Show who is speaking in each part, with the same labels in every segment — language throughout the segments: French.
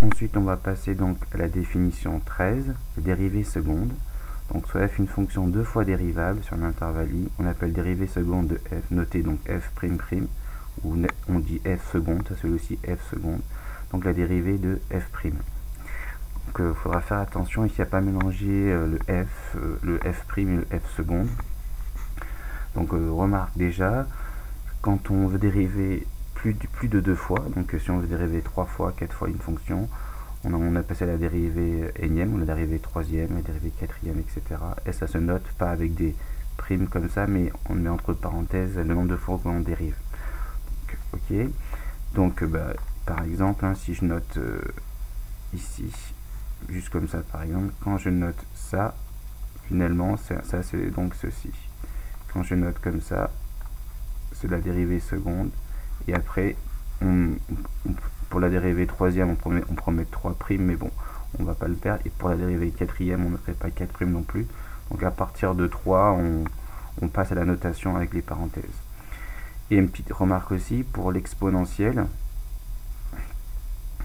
Speaker 1: Ensuite, on va passer donc à la définition 13, la dérivée seconde. Donc, soit f une fonction deux fois dérivable sur un intervalle i, on appelle dérivée seconde de f, notée donc f'', ou on dit f seconde, celui-ci f seconde, donc la dérivée de f'. Donc, il faudra faire attention ici à ne pas mélanger le f' et le f seconde. Donc, remarque déjà, quand on veut dériver plus de deux fois, donc si on veut dériver 3 fois, 4 fois une fonction, on appelle ça la dérivée énième, ou la dérivée troisième, la dérivée quatrième, etc. Et ça se note pas avec des primes comme ça, mais on met entre parenthèses le nombre de fois qu'on dérive. Donc, ok. Donc, par exemple, hein, si je note ici, juste comme ça, par exemple, quand je note ça, finalement, ça c'est donc ceci. Quand je note comme ça, c'est la dérivée seconde. Et après, pour la dérivée troisième, on promet 3 primes, mais bon, on va pas le faire. Et pour la dérivée quatrième, on ne fait pas 4 primes non plus. Donc à partir de 3, on passe à la notation avec les parenthèses. Et une petite remarque aussi pour l'exponentielle.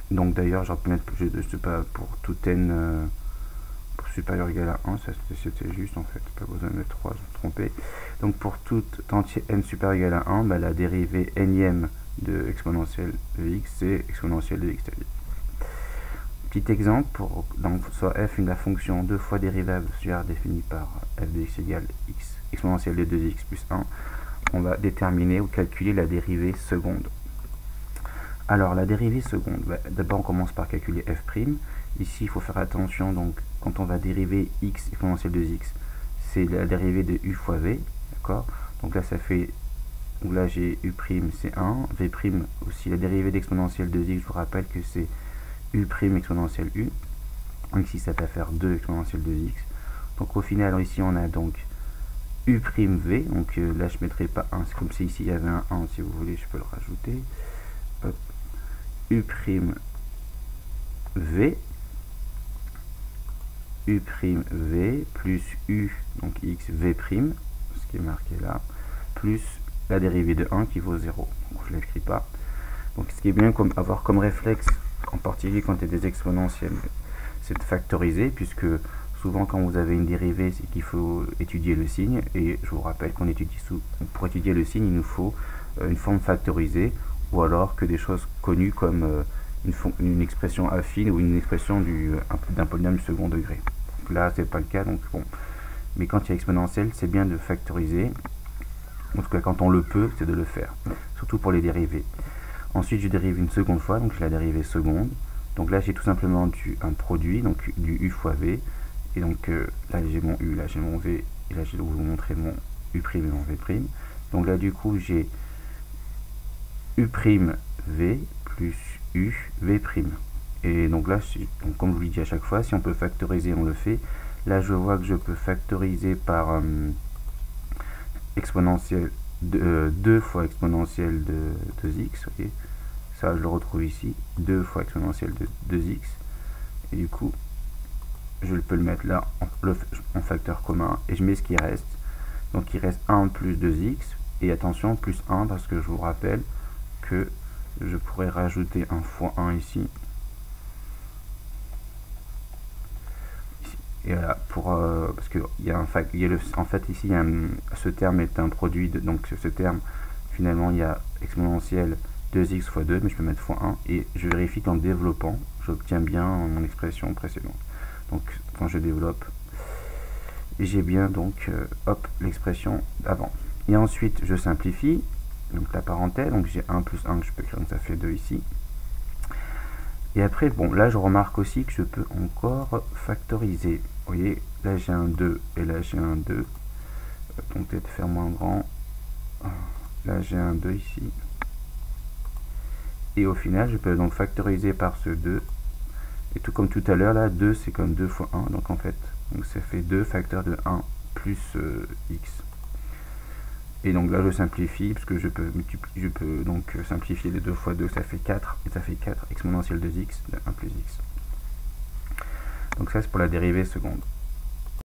Speaker 1: Donc d'ailleurs, j'aurais pu mettre, je sais pas, pour tout n pour supérieur ou égal à 1, ça c'était juste en fait, pas besoin de mettre 3, je me suis trompé. Donc pour tout entier n supérieur ou égal à 1, la dérivée énième de exponentielle de x, c'est exponentielle de x. Petit exemple, pour donc, soit f une la fonction deux fois dérivable définie par f de x égale x exponentielle de 2x plus 1, on va déterminer ou calculer la dérivée seconde. Alors la dérivée seconde, d'abord on commence par calculer f'. Ici il faut faire attention, donc quand on va dériver x exponentielle de x, c'est la dérivée de u fois v, d'accord? Donc là ça fait, donc là j'ai u', c'est 1, v' aussi, la dérivée d'exponentielle de x, je vous rappelle que c'est u' exponentielle u, donc ici ça va faire 2 exponentielle de x. Donc au final, ici on a donc u'v, donc là je ne mettrai pas 1, c'est comme si ici il y avait un 1, si vous voulez je peux le rajouter. Hop. U', v, u', plus u, donc x, v', ce qui est marqué là, plus la dérivée de 1 qui vaut 0. Donc je ne l'écris pas. Donc ce qui est bien avoir comme réflexe, en particulier quand il y a des exponentielles, c'est de factoriser, puisque souvent quand vous avez une dérivée, c'est qu'il faut étudier le signe, et je vous rappelle qu'on étudie pour étudier le signe, il nous faut une forme factorisée, ou alors que des choses connues comme une expression affine ou une expression d'un polynôme du second degré. Donc là, c'est pas le cas, donc bon. Mais quand il y a exponentielle, c'est bien de factoriser. En tout cas, quand on le peut, c'est de le faire. Surtout pour les dérivées. Ensuite, je dérive une seconde fois, donc j'ai la dérivée seconde. Donc là, j'ai tout simplement un produit, donc du u fois v. Et donc là, j'ai mon u, là j'ai mon v, et là je vais vous montrer mon u' et mon v'. Donc là, du coup, j'ai u' v plus u v'. Et donc là, donc comme je vous l'ai dit à chaque fois, si on peut factoriser, on le fait. Là, je vois que je peux factoriser par exponentielle 2 fois exponentielle de 2x. Okay. Ça, je le retrouve ici. 2 fois exponentielle de 2x. Et du coup, je peux le mettre là en facteur commun. Et je mets ce qui reste. Donc, il reste 1 plus 2x. Et attention, plus 1, parce que je vous rappelle que je pourrais rajouter un fois 1 ici. Et voilà, parce que en fait ici ce terme est un produit donc ce terme finalement il y a exponentielle 2x fois 2, mais je peux mettre fois 1 et je vérifie qu'en développant j'obtiens bien mon expression précédente. Donc quand je développe, j'ai bien donc hop l'expression d'avant. Et ensuite je simplifie, donc la parenthèse, donc j'ai 1 plus 1 que je peux écrire, donc ça fait 2 ici. Et après, bon, là je remarque aussi que je peux encore factoriser. Vous voyez, là j'ai un 2 et là j'ai un 2. Donc peut-être faire moins grand. Là j'ai un 2 ici. Et au final, je peux donc factoriser par ce 2. Et tout comme tout à l'heure, là, 2 c'est comme 2 fois 1. Donc en fait, donc ça fait 2 facteurs de 1 plus x. Et donc là je simplifie, parce que je peux donc simplifier les 2 fois 2, ça fait 4, et ça fait 4 exponentielle de x de 1 plus x. Donc ça c'est pour la dérivée seconde.